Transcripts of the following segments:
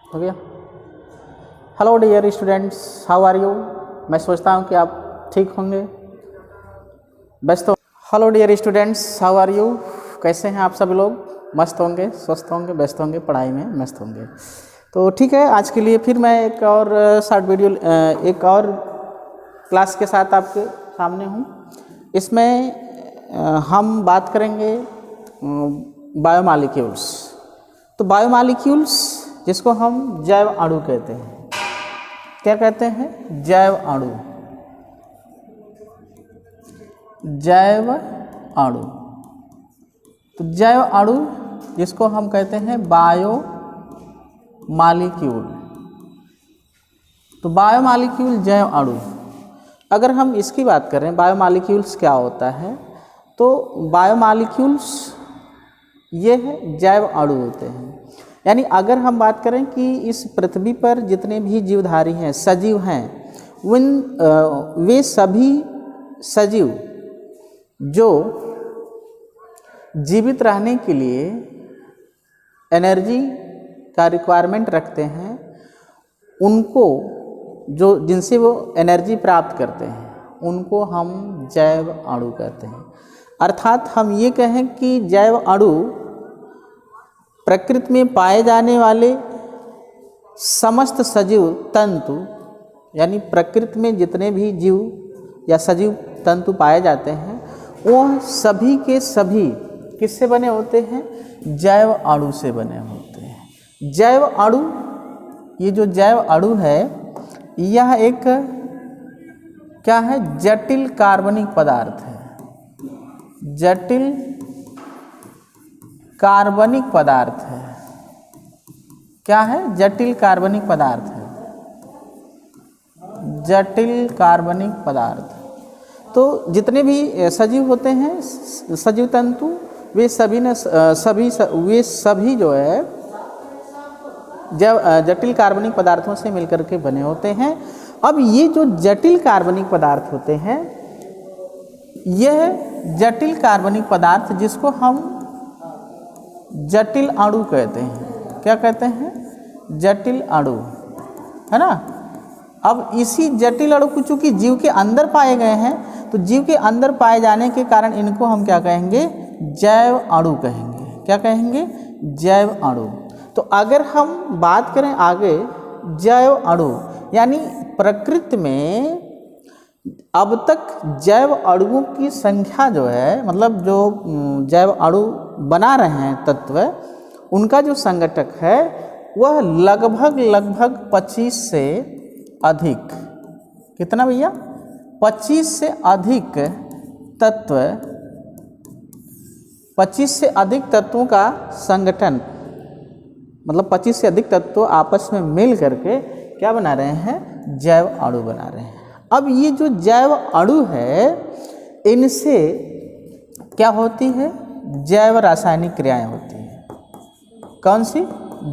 हो गया। Hello dear students, how are you. मैं सोचता हूँ कि आप ठीक होंगे, बेस्ट हो। Hello dear students, how are you. कैसे हैं आप सभी लोग? मस्त होंगे, स्वस्थ होंगे, बेस्ट होंगे, पढ़ाई में मस्त होंगे। तो ठीक है, आज के लिए फिर मैं एक और शॉर्ट वीडियो एक और क्लास के साथ आपके सामने हूँ। इसमें हम बात करेंगे बायोमॉलिक्यूल्स। तो बायोमॉलिक्यूल्स जिसको हम जैव अणु कहते हैं, क्या कहते हैं? जैव अणु। जैव अणु। तो जैव अणु जिसको हम कहते हैं बायोमॉलिक्यूल। तो बायोमॉलिक्यूल जैव अणु। अगर हम इसकी बात करें बायोमॉलिक्यूल्स क्या होता है, तो बायोमॉलिक्यूल्स ये है जैव अणु होते हैं। यानी अगर हम बात करें कि इस पृथ्वी पर जितने भी जीवधारी हैं, सजीव हैं, वे सभी सजीव जो जीवित रहने के लिए एनर्जी का रिक्वायरमेंट रखते हैं, उनको जो जिनसे वो एनर्जी प्राप्त करते हैं, उनको हम जैव अणु कहते हैं। अर्थात हम ये कहें कि जैव अणु प्रकृति में पाए जाने वाले समस्त सजीव तंतु, यानी प्रकृति में जितने भी जीव या सजीव तंतु पाए जाते हैं, वह सभी के सभी किससे बने होते हैं? जैव अणु से बने होते हैं। जैव अणु, ये जो जैव अणु है, यह एक क्या है? जटिल कार्बनिक पदार्थ है। जटिल कार्बनिक पदार्थ है। क्या है? जटिल कार्बनिक पदार्थ है। जटिल कार्बनिक पदार्थ। तो जितने भी सजीव होते हैं, सजीव तंतु, वे सभी जो है जटिल कार्बनिक पदार्थों से मिलकर के बने होते हैं। अब ये जो जटिल कार्बनिक पदार्थ होते हैं, यह जटिल कार्बनिक पदार्थ जिसको हम जटिल अणु कहते हैं। क्या कहते हैं? जटिल अणु, है ना। अब इसी जटिल अणु को चूंकि जीव के अंदर पाए गए हैं, तो जीव के अंदर पाए जाने के कारण इनको हम क्या कहेंगे? जैव अणु कहेंगे। क्या कहेंगे? जैव अणु। तो अगर हम बात करें आगे जैव अणु, यानी प्रकृति में अब तक जैव अणुओं की संख्या जो है, मतलब जो जैव अणु बना रहे हैं तत्व, उनका जो संगठक है वह लगभग 25 से अधिक, कितना भैया? 25 से अधिक तत्व, 25 से अधिक तत्वों का संगठन, मतलब 25 से अधिक तत्व आपस में मिल करके क्या बना रहे हैं? जैव अणु बना रहे हैं। अब ये जो जैव अणु है, इनसे क्या होती है? जैव रासायनिक क्रियाएं होती हैं। कौन सी?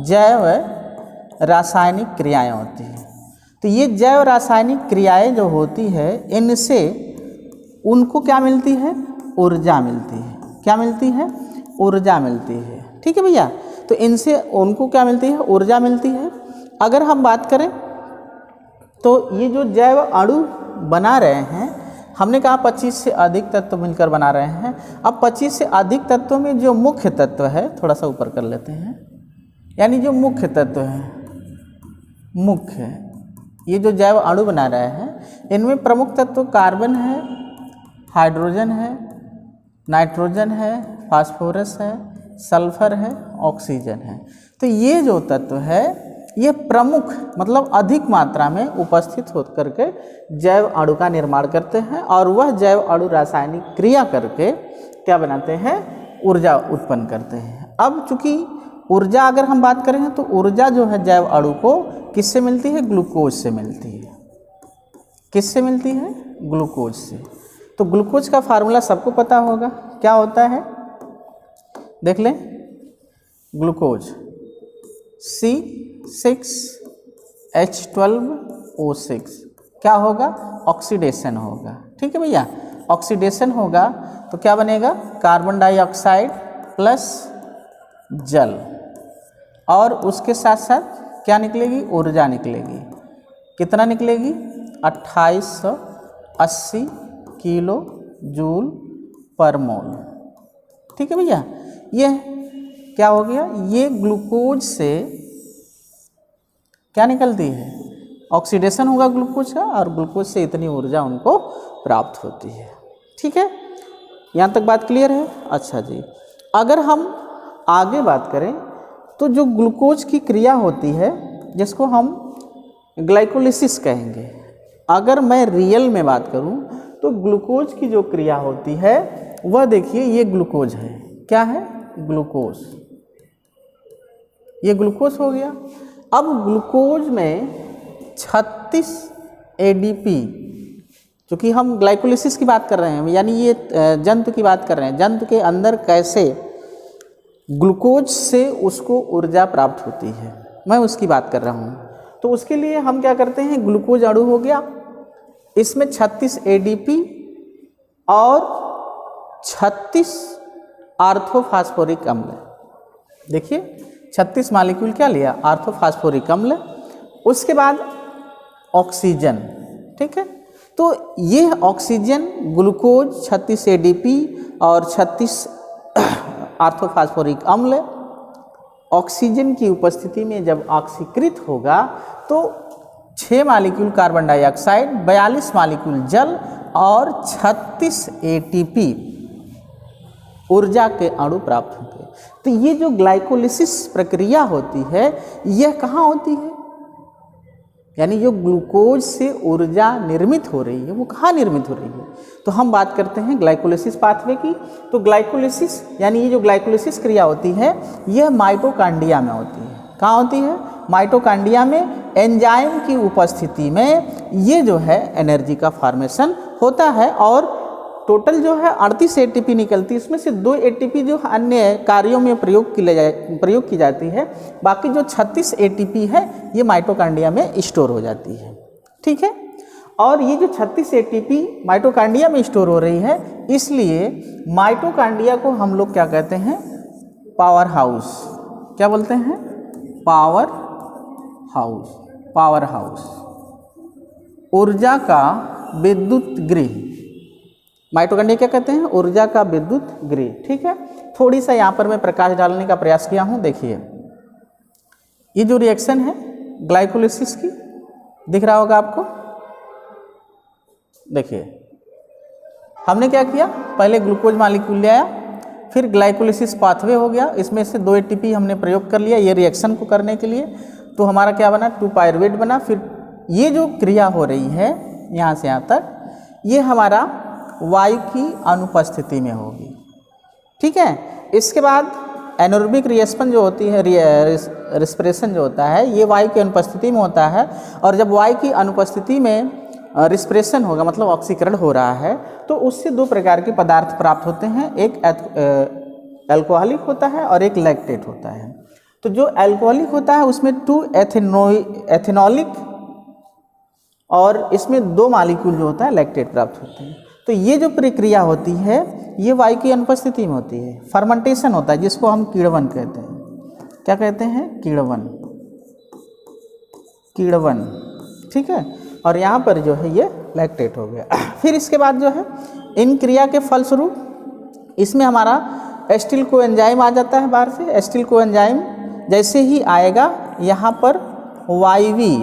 जैव रासायनिक क्रियाएं होती हैं। तो ये जैव रासायनिक क्रियाएं जो होती है, इनसे उनको क्या मिलती है? ऊर्जा मिलती है। क्या मिलती है? ऊर्जा मिलती है। ठीक है भैया। तो इनसे उनको क्या मिलती है? ऊर्जा मिलती है। अगर हम बात करें तो ये जो जैव अणु बना रहे हैं, हमने कहा 25 से अधिक तत्व मिलकर बना रहे हैं। अब 25 से अधिक तत्वों में जो मुख्य तत्व है, थोड़ा सा ऊपर कर लेते हैं, यानी जो मुख्य तत्व है, मुख्य ये जो जैव अणु बना रहे हैं, इनमें प्रमुख तत्व कार्बन है, हाइड्रोजन है, नाइट्रोजन है, फास्फोरस है, सल्फर है, ऑक्सीजन है। तो ये जो तत्व है, ये प्रमुख मतलब अधिक मात्रा में उपस्थित होकर के जैव अणु का निर्माण करते हैं, और वह जैव अणु रासायनिक क्रिया करके क्या बनाते हैं? ऊर्जा उत्पन्न करते हैं। अब चूंकि ऊर्जा अगर हम बात करें, तो ऊर्जा जो है जैव अणु को किससे मिलती है? ग्लूकोज से मिलती है। किससे मिलती है? ग्लूकोज से। तो ग्लूकोज का फार्मूला सबको पता होगा, क्या होता है? देख लें, ग्लूकोज C6H12O6 क्या होगा? ऑक्सीडेशन होगा। ठीक है भैया। ऑक्सीडेशन होगा तो क्या बनेगा? कार्बन डाइऑक्साइड प्लस जल, और उसके साथ साथ क्या निकलेगी, ऊर्जा निकलेगी। कितना निकलेगी, 2880 किलो जूल पर मोल। ठीक है भैया, ये क्या हो गया, ये ग्लूकोज से क्या निकलती है, ऑक्सीडेशन होगा ग्लूकोज का, और ग्लूकोज से इतनी ऊर्जा उनको प्राप्त होती है। ठीक है, यहाँ तक बात क्लियर है। अच्छा जी, अगर हम आगे बात करें तो जो ग्लूकोज की क्रिया होती है जिसको हम ग्लाइकोलिसिस कहेंगे, अगर मैं रियल में बात करूं तो ग्लूकोज की जो क्रिया होती है वह देखिए, ये ग्लूकोज है, क्या है, ग्लूकोज, ये ग्लूकोज हो गया। अब ग्लूकोज में 36 एडीपी, क्योंकि हम ग्लाइकोलिसिस की बात कर रहे हैं, यानी ये जंतु की बात कर रहे हैं, जंतु के अंदर कैसे ग्लूकोज से उसको ऊर्जा प्राप्त होती है, मैं उसकी बात कर रहा हूँ। तो उसके लिए हम क्या करते हैं, ग्लूकोज अणु हो गया, इसमें 36 एडीपी और 36 आर्थोफास्फोरिक अम्ल। देखिए 36 मॉलिक्यूल क्या लिया, आर्थोफास्फोरिक अम्ल, उसके बाद ऑक्सीजन। ठीक है, तो ये ऑक्सीजन, ग्लूकोज, 36 एडीपी और 36 आर्थोफास्फोरिक अम्ल ऑक्सीजन की उपस्थिति में जब ऑक्सीकृत होगा तो 6 मॉलिक्यूल कार्बन डाइऑक्साइड, 42 मॉलिक्यूल जल और 36 एटीपी ऊर्जा के अणु प्राप्त होते हैं। तो ये जो ग्लाइकोलिसिस प्रक्रिया होती है यह कहाँ होती है, यानी जो ग्लूकोज से ऊर्जा निर्मित हो रही है वो कहाँ निर्मित हो रही है, तो हम बात करते हैं ग्लाइकोलिसिस पाथवे की। तो ग्लाइकोलिसिस यानी ये जो ग्लाइकोलिसिस क्रिया होती है यह माइटोकांड्रिया में होती है। कहाँ होती है, माइटोकांड्रिया में एंजाइम की उपस्थिति में ये जो है एनर्जी का फॉर्मेशन होता है, और टोटल जो है 38 एटीपी निकलती है, इसमें से 2 एटीपी जो अन्य कार्यों में प्रयोग की जाती है, बाकी जो 36 एटीपी है ये माइटोकांड्रिया में स्टोर हो जाती है। ठीक है, और ये जो 36 एटीपी माइटोकांड्रिया में स्टोर हो रही है, इसलिए माइटोकांड्रिया को हम लोग क्या कहते हैं, पावर हाउस। क्या बोलते हैं, पावर हाउस। पावर हाउस, ऊर्जा का विद्युत गृह। माइटोकांड्रिया क्या कहते हैं, ऊर्जा का विद्युत गृह। ठीक है, थोड़ी सा यहाँ पर मैं प्रकाश डालने का प्रयास किया हूँ। देखिए ये जो रिएक्शन है ग्लाइकोलिसिस की, दिख रहा होगा आपको। देखिए हमने क्या किया, पहले ग्लूकोज मॉलिक्यूल ले आया, फिर ग्लाइकोलिसिस पाथवे हो गया, इसमें से 2 एटीपी हमने प्रयोग कर लिया ये रिएक्शन को करने के लिए, तो हमारा क्या बना, 2 पायरुवेट बना। फिर ये जो क्रिया हो रही है यहाँ से यहाँ तक, ये हमारा वायु की अनुपस्थिति में होगी। ठीक है, इसके बाद एनोरोबिक रिस्पॉन्स जो होती है, रिस्पिरेशन जो होता है, ये वायु की अनुपस्थिति में होता है, और जब वायु की अनुपस्थिति में रिस्पिरेशन होगा मतलब ऑक्सीकरण हो रहा है, तो उससे 2 प्रकार के पदार्थ प्राप्त होते हैं, एक अल्कोहलिक होता है और एक लैक्टेट होता है। तो जो अल्कोहलिक होता है उसमें 2 एथेनॉलिक और इसमें 2 मॉलिक्यूल जो होता है लैक्टेट प्राप्त होते हैं। तो ये जो प्रक्रिया होती है ये वायु की अनुपस्थिति में होती है, फर्मेंटेशन होता है जिसको हम किण्वन कहते हैं। क्या कहते हैं, किण्वन, किण्वन। ठीक है, और यहाँ पर जो है ये लैक्टेट हो गया। फिर इसके बाद जो है इन क्रिया के फलस्वरूप इसमें हमारा एस्टिल कोएंजाइम आ जाता है बाहर से। एस्टिल कोएंजाइम जैसे ही आएगा यहाँ पर वायवी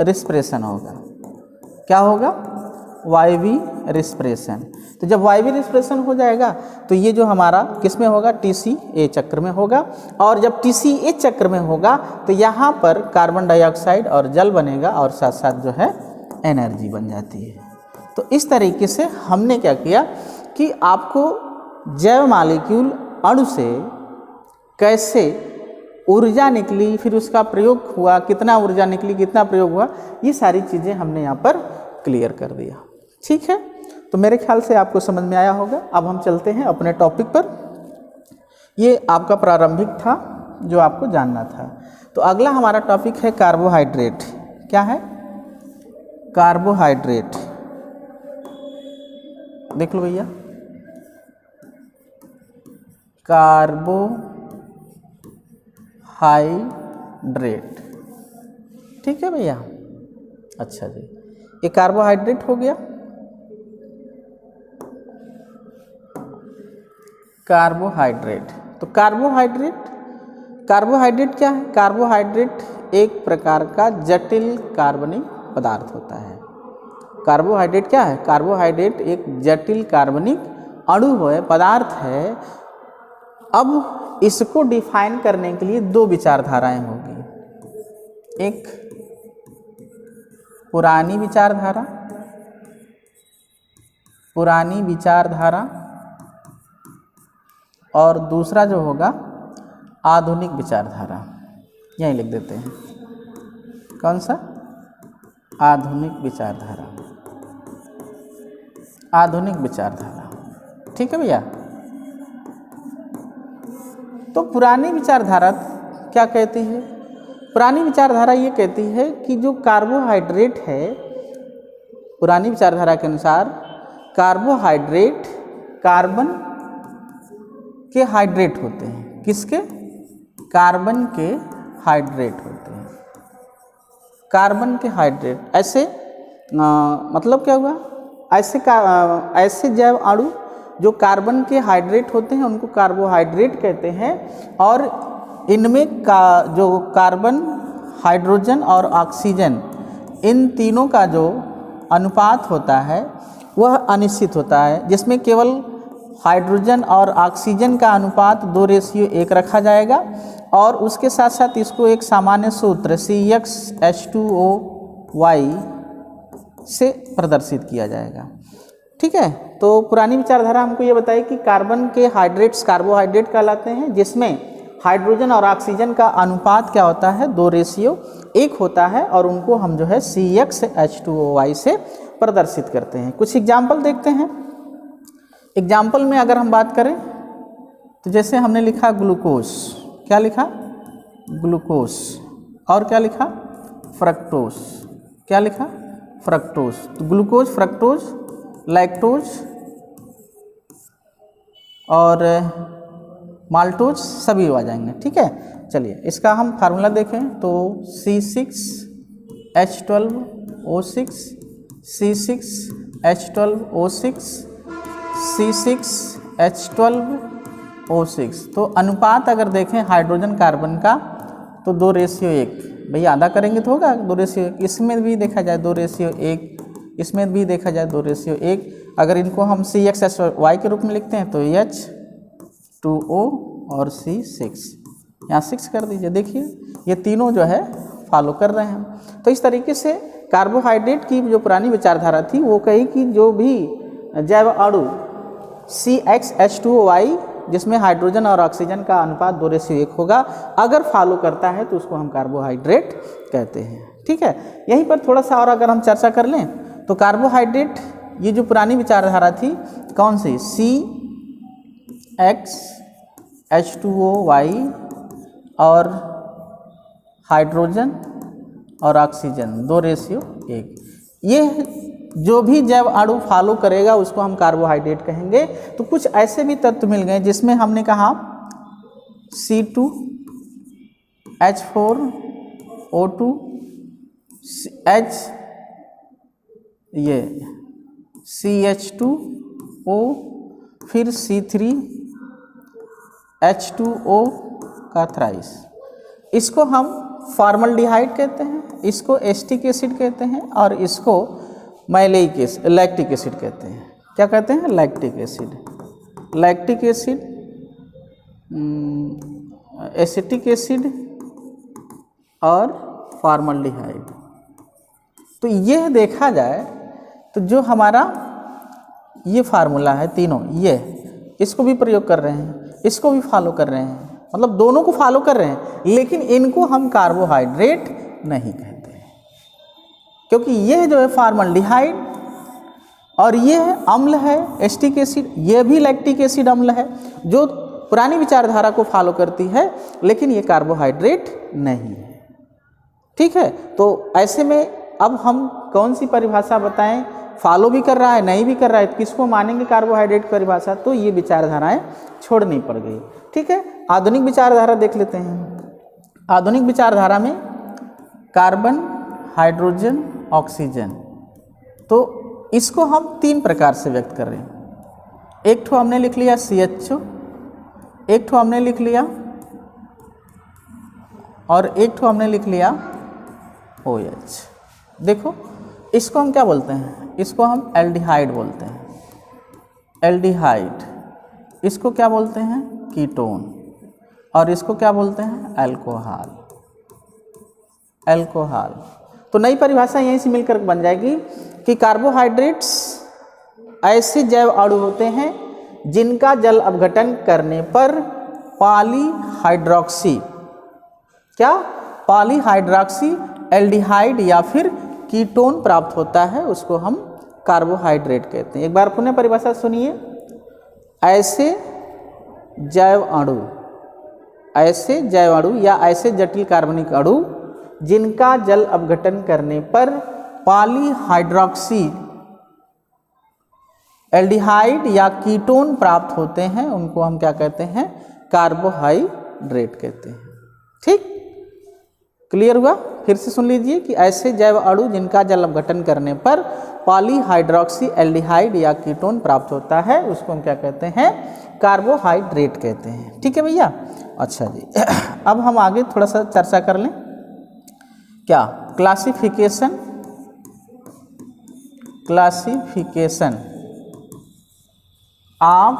रिस्पिरेशन होगा। क्या होगा, वायवी रिस्पिरेशन। तो जब वायवी रिस्पिरेशन हो जाएगा तो ये जो हमारा किस में होगा, TCA चक्र में होगा, और जब TCA चक्र में होगा तो यहाँ पर कार्बन डाइऑक्साइड और जल बनेगा और साथ साथ जो है एनर्जी बन जाती है। तो इस तरीके से हमने क्या किया कि आपको जैव मॉलिक्यूल अणु से कैसे ऊर्जा निकली, फिर उसका प्रयोग हुआ, कितना ऊर्जा निकली, कितना प्रयोग हुआ, ये सारी चीज़ें हमने यहाँ पर क्लियर कर दिया। ठीक है, तो मेरे ख्याल से आपको समझ में आया होगा। अब हम चलते हैं अपने टॉपिक पर। ये आपका प्रारंभिक था जो आपको जानना था। तो अगला हमारा टॉपिक है कार्बोहाइड्रेट। क्या है, कार्बोहाइड्रेट। देख लो भैया, हाइड्रेट। ठीक है भैया। अच्छा जी, ये कार्बोहाइड्रेट हो गया। कार्बोहाइड्रेट, तो कार्बोहाइड्रेट क्या है? कार्बोहाइड्रेट एक प्रकार का जटिल कार्बनिक पदार्थ होता है। कार्बोहाइड्रेट क्या है? कार्बोहाइड्रेट एक जटिल कार्बनिक अणु है, पदार्थ है। अब इसको डिफाइन करने के लिए दो विचारधाराएं होगी, एक पुरानी विचारधारा और दूसरा जो होगा आधुनिक विचारधारा। यहीं लिख देते हैं, कौन सा? आधुनिक विचारधारा। ठीक है भैया। तो पुरानी विचारधारा क्या कहती है? पुरानी विचारधारा ये कहती है कि जो कार्बोहाइड्रेट है, पुरानी विचारधारा के अनुसार कार्बोहाइड्रेट कार्बन के हाइड्रेट होते हैं। किसके? कार्बन के हाइड्रेट होते हैं। कार्बन के हाइड्रेट ऐसे मतलब क्या हुआ? ऐसे जैव अणु जो कार्बन के हाइड्रेट होते हैं उनको कार्बोहाइड्रेट कहते हैं। और इनमें जो कार्बन, हाइड्रोजन और ऑक्सीजन, इन तीनों का जो अनुपात होता है वह अनिश्चित होता है, जिसमें केवल हाइड्रोजन और ऑक्सीजन का अनुपात 2:1 रखा जाएगा। और उसके साथ साथ इसको एक सामान्य सूत्र CxH2OY से प्रदर्शित किया जाएगा। ठीक है। तो पुरानी विचारधारा हमको ये बताई कि कार्बन के हाइड्रेट्स कार्बोहाइड्रेट कहलाते हैं, जिसमें हाइड्रोजन और ऑक्सीजन का अनुपात क्या होता है? 2:1 होता है। और उनको हम जो है CxH2OY से प्रदर्शित करते हैं। कुछ एग्जाम्पल देखते हैं। एग्जाम्पल में अगर हम बात करें तो जैसे हमने लिखा ग्लूकोज, क्या लिखा? ग्लूकोज। और क्या लिखा? फ्रक्टोज। क्या लिखा? फ्रक्टोज। तो ग्लूकोज, फ्रक्टोज, लैक्टोज और माल्टोज सभी आ जाएंगे। ठीक है। चलिए इसका हम फार्मूला देखें तो C6H12O6, C6H12O6, C6H12O6। तो अनुपात अगर देखें हाइड्रोजन कार्बन का तो 2:1। भैया आधा करेंगे तो होगा 2:1। इसमें भी देखा जाए 2:1, इसमें भी देखा जाए 2:1। अगर इनको हम CxHy के रूप में लिखते हैं तो H2O और C6, यहाँ 6 कर दीजिए। देखिए ये तीनों जो है फॉलो कर रहे हैं। तो इस तरीके से कार्बोहाइड्रेट की जो पुरानी विचारधारा थी वो कही कि जो भी जैव अणु CxH2OY जिसमें हाइड्रोजन और ऑक्सीजन का अनुपात 2:1 होगा, अगर फॉलो करता है तो उसको हम कार्बोहाइड्रेट कहते हैं। ठीक है। यहीं पर थोड़ा सा और अगर हम चर्चा कर लें तो कार्बोहाइड्रेट ये जो पुरानी विचारधारा थी कौन सी? CxH2OY और हाइड्रोजन और ऑक्सीजन 2:1। ये जो भी जैव अणु फॉलो करेगा उसको हम कार्बोहाइड्रेट कहेंगे। तो कुछ ऐसे भी तत्व मिल गए जिसमें हमने कहा C2H4O2 ये CH2O, फिर C3H2O का थ्राइस। इसको हम फॉर्मल्डिहाइड कहते हैं, इसको एस्टिक एसिड कहते हैं और इसको लैक्टिक एसिड कहते हैं। क्या कहते हैं? लैक्टिक एसिड, एसिटिक एसिड और फॉर्मल्डिहाइड। तो यह देखा जाए तो जो हमारा ये फार्मूला है तीनों, ये इसको भी प्रयोग कर रहे हैं, इसको भी फॉलो कर रहे हैं, मतलब दोनों को फॉलो कर रहे हैं, लेकिन इनको हम कार्बोहाइड्रेट नहीं कहते क्योंकि यह जो है फॉर्मल्डिहाइड और यह अम्ल है एस्टिक एसिड, यह भी लैक्टिक एसिड अम्ल है जो पुरानी विचारधारा को फॉलो करती है, लेकिन ये कार्बोहाइड्रेट नहीं है। ठीक है। तो ऐसे में अब हम कौन सी परिभाषा बताएं? फॉलो भी कर रहा है, नहीं भी कर रहा है, तो किसको मानेंगे कार्बोहाइड्रेट परिभाषा? तो ये विचारधाराएं छोड़नी पड़ गई। ठीक है। आधुनिक विचारधारा देख लेते हैं। आधुनिक विचारधारा में कार्बन, हाइड्रोजन, ऑक्सीजन, तो इसको हम 3 प्रकार से व्यक्त कर रहे हैं। एक ठो हमने लिख लिया CHO, एक ठो हमने लिख लिया और एक ठो हमने लिख लिया OH। देखो इसको हम क्या बोलते हैं, इसको हम एल्डिहाइड बोलते हैं, एल्डिहाइड। इसको क्या बोलते हैं, कीटोन। और इसको क्या बोलते हैं, अल्कोहल, अल्कोहल। तो नई परिभाषा यहीं से मिलकर बन जाएगी कि कार्बोहाइड्रेट्स ऐसे जैव अणु होते हैं जिनका जल अपघटन करने पर पॉलीहाइड्रोक्सी, क्या, पॉलीहाइड्रोक्सी एल्डिहाइड या फिर कीटोन प्राप्त होता है, उसको हम कार्बोहाइड्रेट कहते हैं। एक बार पुनः परिभाषा सुनिए, ऐसे जैव अणु, ऐसे जैव अणु या ऐसे जटिल कार्बनिक अणु जिनका जल अपघटन करने पर पॉलीहाइड्रोक्सी एल्डिहाइड या कीटोन प्राप्त होते हैं, उनको हम क्या कहते हैं, कार्बोहाइड्रेट कहते हैं। ठीक, क्लियर हुआ? फिर से सुन लीजिए कि ऐसे जैव अणु जिनका जल अपघटन करने पर पॉलीहाइड्रोक्सी एल्डिहाइड या कीटोन प्राप्त होता है, उसको हम क्या कहते हैं, कार्बोहाइड्रेट कहते हैं। ठीक है भैया? अच्छा जी, अब हम आगे थोड़ा सा चर्चा कर लें। क्या, classification, classification of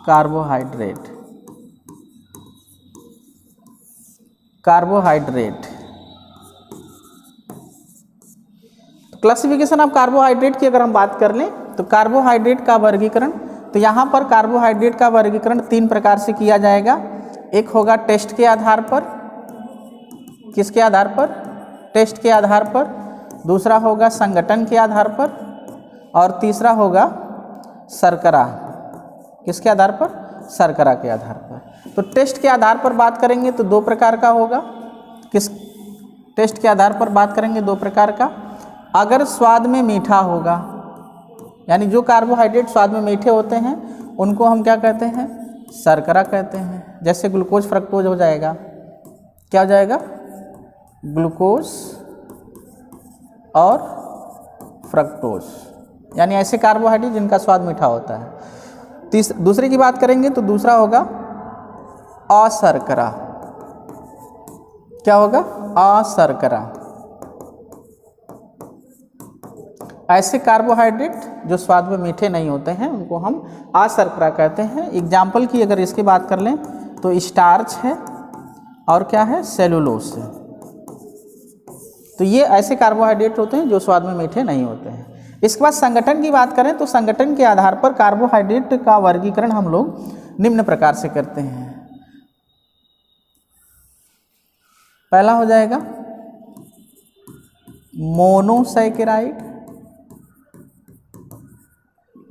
carbohydrate, carbohydrate. Classification of carbohydrate की अगर हम बात कर लें तो कार्बोहाइड्रेट का वर्गीकरण, तो यहाँ पर कार्बोहाइड्रेट का वर्गीकरण 3 प्रकार से किया जाएगा। एक होगा टेस्ट के आधार पर, किसके आधार पर, टेस्ट के आधार पर। दूसरा होगा संगठन के आधार पर और तीसरा होगा शर्करा, किसके आधार पर, शर्करा के आधार पर। तो टेस्ट के आधार पर बात करेंगे तो 2 प्रकार का होगा। किस टेस्ट के आधार पर बात करेंगे, 2 प्रकार का। अगर स्वाद में मीठा होगा, यानी जो कार्बोहाइड्रेट स्वाद में मीठे होते हैं उनको हम क्या कहते हैं, शर्करा कहते हैं। जैसे ग्लूकोज फ्रक्टोज हो जाएगा, क्या हो जाएगा, ग्लूकोज और फ्रक्टोज, यानी ऐसे कार्बोहाइड्रेट जिनका स्वाद मीठा होता है। दूसरे की बात करेंगे तो दूसरा होगा अशर्करा, क्या होगा, अशर्करा। ऐसे कार्बोहाइड्रेट जो स्वाद में मीठे नहीं होते हैं उनको हम अशर्करा कहते हैं। एग्जाम्पल की अगर इसकी बात कर लें तो स्टार्च है और क्या है, सेलुलोज है। तो ये ऐसे कार्बोहाइड्रेट होते हैं जो स्वाद में मीठे नहीं होते हैं। इसके बाद संगठन की बात करें तो संगठन के आधार पर कार्बोहाइड्रेट का वर्गीकरण हम लोग निम्न प्रकार से करते हैं। पहला हो जाएगा मोनोसैकेराइड,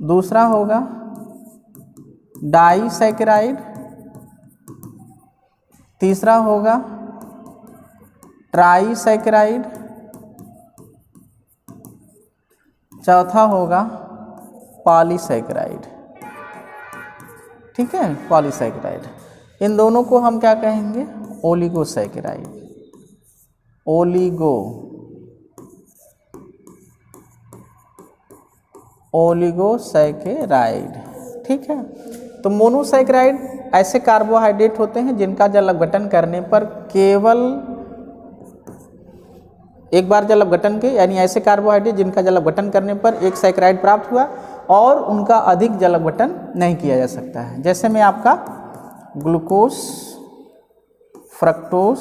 दूसरा होगा डाइसैकेराइड, तीसरा होगा ट्राइसैकेराइड, चौथा होगा पॉलीसैकेराइड। ठीक है, पॉलीसैकेराइड। इन दोनों को हम क्या कहेंगे, ओलिगोसैकेराइड, ओलिगोसैकेराइड। ठीक है, तो मोनोसैकेराइड ऐसे कार्बोहाइड्रेट होते हैं जिनका जल अपघटन करने पर केवल एक बार जल अपघटन के, यानी ऐसे कार्बोहाइड्रेट जिनका जल अपघटन करने पर एक सैकेराइड प्राप्त हुआ और उनका अधिक जल अपघटन नहीं किया जा सकता है। जैसे में आपका ग्लूकोज, फ्रक्टोज,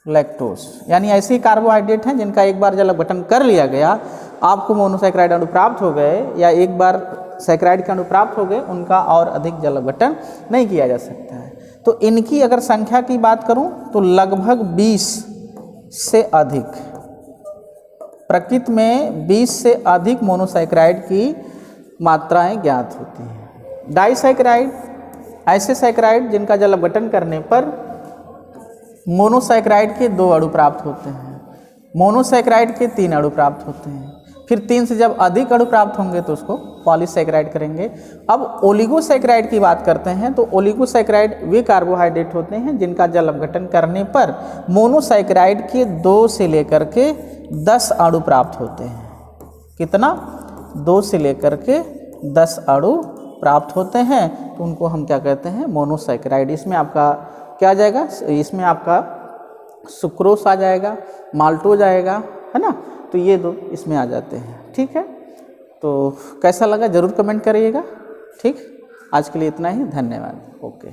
लैक्टोज, यानी ऐसे कार्बोहाइड्रेट हैं जिनका एक बार जल अपघटन कर लिया गया, आपको मोनोसैकेराइड अणु प्राप्त हो गए या एक बार सैकेराइड के अणु प्राप्त हो गए, उनका और अधिक जल अपघटन नहीं किया जा सकता है। तो इनकी अगर संख्या की बात करूं तो लगभग 20 से अधिक, प्रकृति में 20 से अधिक मोनोसैकेराइड की मात्राएं ज्ञात होती हैं। डाइसैकेराइड ऐसे सैकेराइड जिनका जल अपघटन करने पर मोनोसैकेराइड के 2 अणु प्राप्त होते हैं, मोनोसैकेराइड के 3 अणु प्राप्त होते हैं। फिर 3 से जब अधिक अणु प्राप्त होंगे तो उसको पॉलीसैकेराइड करेंगे। अब ओलिगोसैकेराइड की बात करते हैं तो ओलिगोसैकेराइड वे कार्बोहाइड्रेट होते हैं जिनका जल अपघटन करने पर मोनोसैकेराइड के 2 से लेकर के 10 अणु प्राप्त होते हैं। कितना? 2 से लेकर के 10 अणु प्राप्त होते हैं, तो उनको हम क्या कहते हैं? मोनोसैकेराइड। इसमें आपका क्या आ जाएगा? इसमें आपका सुक्रोस आ जाएगा, माल्टोज आएगा, है ना। तो ये 2 इसमें आ जाते हैं। ठीक है, तो कैसा लगा ज़रूर कमेंट करिएगा। ठीक, आज के लिए इतना ही, धन्यवाद। ओके।